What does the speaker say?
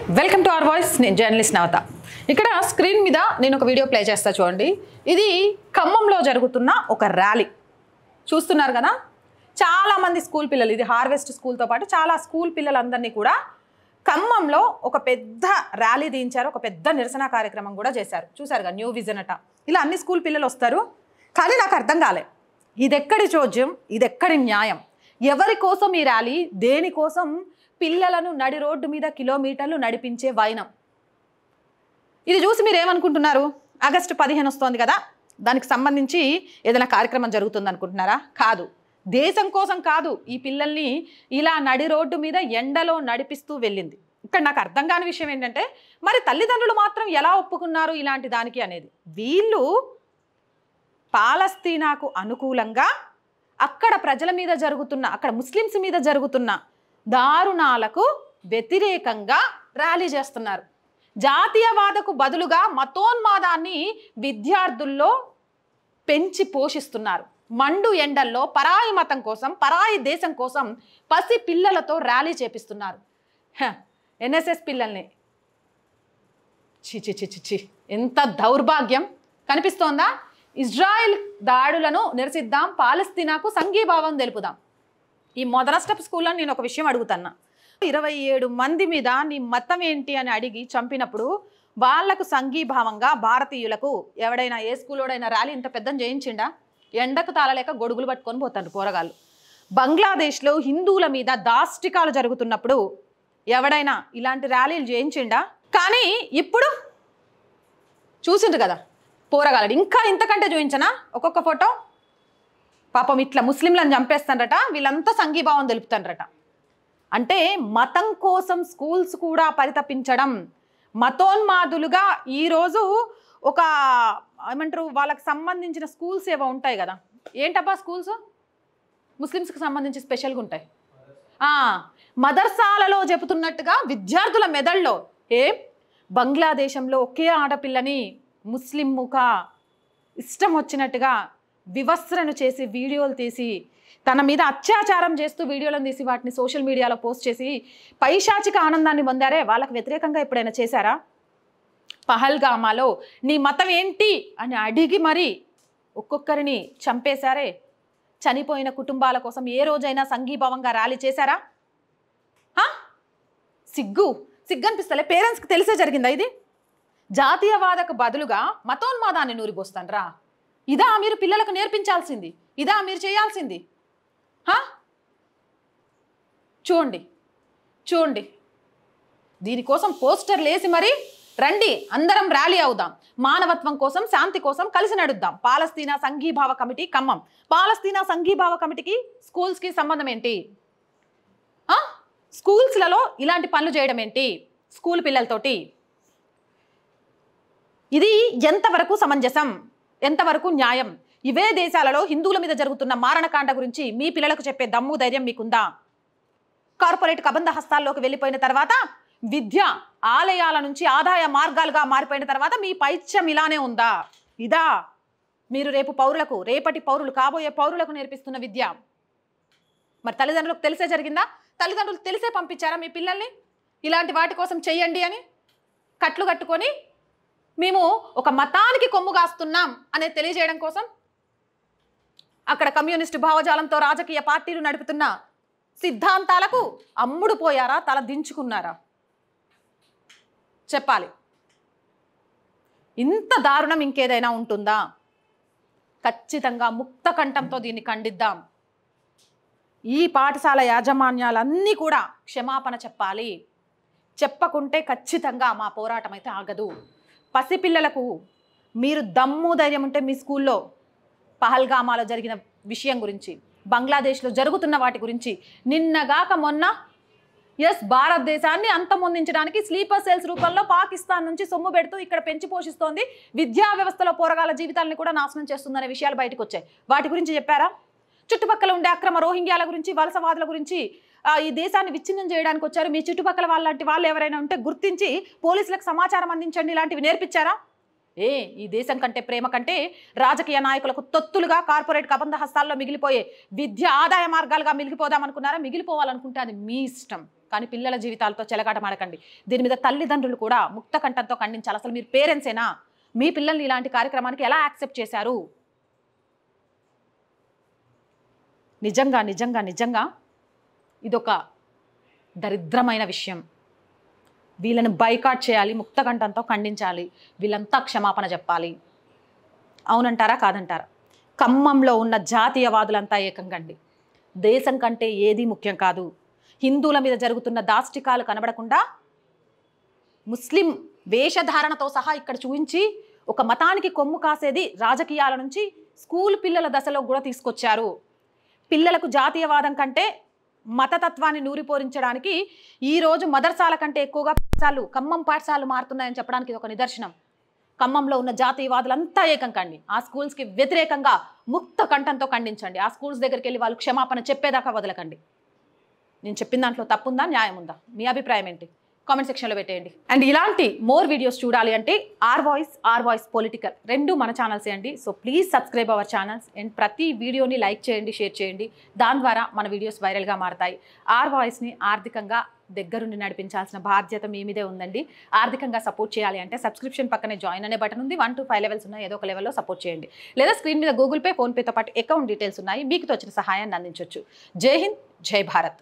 Welcome to our voice. నేను journalist నవత. ఇక్కడ screen మీద నేను ఒక వీడియో ప్లే చేస్తా చూడండి. ఇది ఖమ్మంలో జరుగుతున్న ఒక ర్యాలీ చూస్తున్నారు కదా. చాలామంది స్కూల్ పిల్లలు, ఇది హార్వెస్ట్ స్కూల్తో పాటు చాలా స్కూల్ పిల్లలందరినీ కూడా ఖమ్మంలో ఒక పెద్ద ర్యాలీ దించారు, ఒక పెద్ద నిరసన కార్యక్రమం కూడా చేశారు. చూసారుగా, న్యూ విజన్ అట. ఇలా అన్ని స్కూల్ పిల్లలు వస్తారు. కానీ నాకు అర్థం కాలే, ఇదెక్కడి చోద్యం, ఇదెక్కడి న్యాయం, ఎవరి కోసం ఈ ర్యాలీ, దేనికోసం పిల్లలను నడి రోడ్డు మీద కిలోమీటర్లు నడిపించే వైనం. ఇది చూసి మీరు ఏమనుకుంటున్నారు? ఆగస్టు 15 వస్తోంది కదా, దానికి సంబంధించి ఏదైనా కార్యక్రమం జరుగుతుంది అనుకుంటున్నారా? కాదు, దేశం కోసం కాదు, ఈ పిల్లల్ని ఇలా నడి రోడ్డు మీద ఎండలో నడిపిస్తూ వెళ్ళింది. ఇక్కడ నాకు అర్థం కాని విషయం ఏంటంటే, మరి తల్లిదండ్రులు మాత్రం ఎలా ఒప్పుకున్నారు ఇలాంటి దానికి అనేది. వీళ్ళు పాలస్తీనాకు అనుకూలంగా అక్కడ ప్రజల మీద జరుగుతున్న, అక్కడ ముస్లిమ్స్ మీద జరుగుతున్న దారుణాలకు వ్యతిరేకంగా ర్యాలీ చేస్తున్నారు. జాతీయవాదకు బదులుగా మతోన్మాదాన్ని విద్యార్థుల్లో పెంచి పోషిస్తున్నారు. మండు ఎండల్లో పరాయి మతం కోసం, పరాయి దేశం కోసం పసి పిల్లలతో ర్యాలీ చేపిస్తున్నారు. ఎన్ఎస్ఎస్ పిల్లల్ని చి ఎంత దౌర్భాగ్యం కనిపిస్తోందా? ఇజ్రాయెల్ దాడులను నిరసిద్దాం, పాలస్తీనాకు సంఘీభావం తెలుపుదాం. ఈ మొదలస్టప్ స్కూల్లో నేను ఒక విషయం అడుగుతున్నా. 27 మంది మీద నీ మతం ఏంటి అని అడిగి చంపినప్పుడు వాళ్లకు సంఘీభావంగా భారతీయులకు ఎవడైనా, ఏ స్కూల్లోడైనా ర్యాలీ ఇంత పెద్దం చేయించిండా? ఎండకు తాళలేక గొడుగులు పట్టుకొని పోతారు పోరగాళ్ళు. బంగ్లాదేశ్లో హిందువుల మీద దాష్టికాలు జరుగుతున్నప్పుడు ఎవడైనా ఇలాంటి ర్యాలీలు చేయించిండా? కానీ ఇప్పుడు చూసిండ్రు కదా పోరగాళ్ళు. ఇంకా ఇంతకంటే చూపించనా ఒక్కొక్క ఫోటో? పాపం ఇట్లా ముస్లింలను చంపేస్తారట, వీళ్ళంతా సంఘీభావం తెలుపుతారట. అంటే మతం కోసం స్కూల్స్ కూడా పరితపించడం, మతోన్మాదులుగా ఈరోజు ఒక ఏమంటారు, వాళ్ళకి సంబంధించిన స్కూల్స్ ఏవో ఉంటాయి కదా. ఏంటబ్బా స్కూల్స్? ముస్లిమ్స్కి సంబంధించి స్పెషల్గా ఉంటాయి. మదర్సాలలో చెబుతున్నట్టుగా విద్యార్థుల మెదడులో బంగ్లాదేశంలో ఒకే ఆడపిల్లని ముస్లింగా ఇష్టం వచ్చినట్టుగా వివస్త్రను చేసి వీడియోలు తీసి తన మీద అత్యాచారం చేస్తూ వీడియోలను తీసి వాటిని సోషల్ మీడియాలో పోస్ట్ చేసి పైశాచిక ఆనందాన్ని పొందారే, వాళ్ళకు వ్యతిరేకంగా ఎప్పుడైనా చేశారా? పహల్గామాలో నీ మతం ఏంటి అని అడిగి మరి ఒక్కొక్కరిని చంపేశారే. చనిపోయిన కుటుంబాల కోసం ఏ రోజైనా సంఘీభావంగా ర్యాలీ చేశారా? సిగ్గు అనిపిస్తలే? పేరెంట్స్కి తెలిసే జరిగిందా ఇది? జాతీయవాదకు బదులుగా మతోన్మాదాన్ని నూరిపోస్తాన్రా. ఇదా మీరు పిల్లలకు నేర్పించాల్సింది? ఇదా మీరు చేయాల్సింది? చూడండి, దీనికోసం పోస్టర్లు వేసి మరి రండి అందరం ర్యాలీ అవుదాం, మానవత్వం కోసం, శాంతి కోసం కలిసి నడుద్దాం. పాలస్తీనా సంఘీభావ కమిటీ ఖమ్మం. పాలస్తీనా సంఘీభావ కమిటీకి స్కూల్స్కి సంబంధం ఏంటి? స్కూల్స్లలో ఇలాంటి పనులు చేయడం ఏంటి స్కూల్ పిల్లలతోటి? ఇది ఎంతవరకు సమంజసం, ఎంతవరకు న్యాయం? ఇవే దేశాలలో హిందువుల మీద జరుగుతున్న మారణకాండ గురించి మీ పిల్లలకు చెప్పే దమ్ము ధైర్యం మీకుందా? కార్పొరేట్ కబంధ హస్తాల్లోకి వెళ్ళిపోయిన తర్వాత, విద్య ఆలయాల నుంచి ఆదాయ మార్గాలుగా మారిపోయిన తర్వాత మీ పైత్యం ఇలానే ఉందా? ఇదా మీరు రేపు పౌరులకు, రేపటి పౌరులు, కాబోయే పౌరులకు నేర్పిస్తున్న విద్య? మరి తల్లిదండ్రులకు తెలిసే జరిగిందా? తల్లిదండ్రులు తెలిసే పంపించారా మీ పిల్లల్ని ఇలాంటి వాటి కోసం చెయ్యండి అని? కట్లు కట్టుకొని మేము ఒక మతానికి కొమ్ము కాస్తున్నాం అనేది తెలియజేయడం కోసం అక్కడ కమ్యూనిస్టు భావజాలంతో రాజకీయ పార్టీలు నడుపుతున్న సిద్ధాంతాలకు అమ్ముడు పోయారా? తల దించుకున్నారా? చెప్పాలి. ఇంత దారుణం ఇంకేదైనా ఉంటుందా? ఖచ్చితంగా ముక్త కంఠంతో దీన్ని ఖండిద్దాం. ఈ పాఠశాల యాజమాన్యాలన్నీ కూడా క్షమాపణ చెప్పాలి. చెప్పకుంటే ఖచ్చితంగా మా పోరాటం అయితే ఆగదు. పసిపిల్లలకు మీరు దమ్ము ధైర్యం ఉంటే మీ స్కూల్లో పహల్గామాలో జరిగిన విషయం గురించి, బంగ్లాదేశ్లో జరుగుతున్న వాటి గురించి, నిన్నగాక మొన్న భారతదేశాన్ని అంతమొందించడానికి స్లీపర్ సెల్స్ రూపంలో పాకిస్తాన్ నుంచి సొమ్ము పెడుతూ ఇక్కడ పెంచి పోషిస్తోంది, విద్యా వ్యవస్థలో పోరగాల జీవితాలను కూడా నాశనం చేస్తుందనే విషయాలు బయటకు వచ్చాయి. వాటి గురించి చెప్పారా? చుట్టుపక్కల ఉండే అక్రమ రోహింగ్యాల గురించి, వలసవాదుల గురించి, ఈ దేశాన్ని విచ్ఛిన్నం చేయడానికి వచ్చారు, మీ చుట్టుపక్కల వాళ్ళంటి వాళ్ళు ఎవరైనా ఉంటే గుర్తించి పోలీసులకు సమాచారం అందించండి, ఇలాంటివి నేర్పించారా? ఈ దేశం కంటే, ప్రేమ కంటే రాజకీయ నాయకులకు తొత్తులుగా కార్పొరేట్ కబంధ హస్తాల్లో మిగిలిపోయే విద్య ఆదాయ మార్గాలుగా మిగిలిపోదామనుకున్నారా? మిగిలిపోవాలనుకుంటే అది మీ ఇష్టం. కానీ పిల్లల జీవితాలతో చెలగాటమాడకండి. దీని మీద తల్లిదండ్రులు కూడా ముక్త కంఠంతో ఖండించాలి. అసలు మీరు పేరెంట్సేనా? మీ పిల్లల్ని ఇలాంటి కార్యక్రమానికి ఎలా యాక్సెప్ట్ చేశారు? నిజంగా నిజంగా నిజంగా ఇదొక దరిద్రమైన విషయం. వీళ్ళని బైకాట్ చేయాలి, ముక్త కంఠంతో ఖండించాలి, వీళ్ళంతా క్షమాపణ చెప్పాలి. అవునంటారా కాదంటారా? ఖమ్మంలో ఉన్న జాతీయవాదులంతా ఏకంగండి. దేశం కంటే ఏది ముఖ్యం కాదు. హిందువుల మీద జరుగుతున్న దాష్టికాలు కనబడకుండా ముస్లిం వేషధారణతో సహా ఇక్కడ చూపించి ఒక మతానికి కొమ్ము కాసేది రాజకీయాల నుంచి స్కూల్ పిల్లల దశలో కూడా తీసుకొచ్చారు. పిల్లలకు జాతీయవాదం కంటే మతతత్వాన్ని నూరిపోరించడానికి ఈరోజు మదర్సాల కంటే ఎక్కువగా పాఠశాలలు, ఖమ్మం పాఠశాలలు మారుతున్నాయని చెప్పడానికి ఇది ఒక నిదర్శనం. ఖమ్మంలో ఉన్న జాతీయవాదులంతా ఏకం కండి. ఆ స్కూల్స్కి వ్యతిరేకంగా ముక్త కంఠంతో ఖండించండి. ఆ స్కూల్స్ దగ్గరికి వెళ్ళి వాళ్ళు క్షమాపణ చెప్పేదాకా వదలకండి. నేను చెప్పిన దాంట్లో తప్పుందా, న్యాయం ఉందా? మీ అభిప్రాయం ఏంటి? కామెంట్ సెక్షన్లో పెట్టేయండి. అండ్ ఇలాంటి మోర్ వీడియోస్ చూడాలి అంటే ఆర్ వాయిస్ పొలిటికల్ రెండు మన ఛానల్సే అండి. So please subscribe our channels and ప్రతి వీడియోని లైక్ చేయండి, షేర్ చేయండి. దాని ద్వారా మన వీడియోస్ వైరల్గా మారతాయి. ఆర్ వాయిస్ని ఆర్థికంగా దగ్గరుండి నడిపించాల్సిన బాధ్యత మీ మీదే ఉందండి. ఆర్థికంగా సపోర్ట్ చేయాలి అంటే సబ్స్క్రిప్షన్ పక్కనే జాయిన్ అనే బటన్ ఉంది. 1 to 5 లెవెల్స్ ఉన్నాయి. ఏదో ఒక లెవెల్లో సపోర్ట్ చేయండి. లేదా స్క్రీన్ మీద గూగుల్ పే, ఫోన్పేతో పాటు అకౌంట్ డీటెయిల్స్ ఉన్నాయి. మీకు తోచిన సహాయాన్ని అందించవచ్చు. జై హింద్, జై భారత్.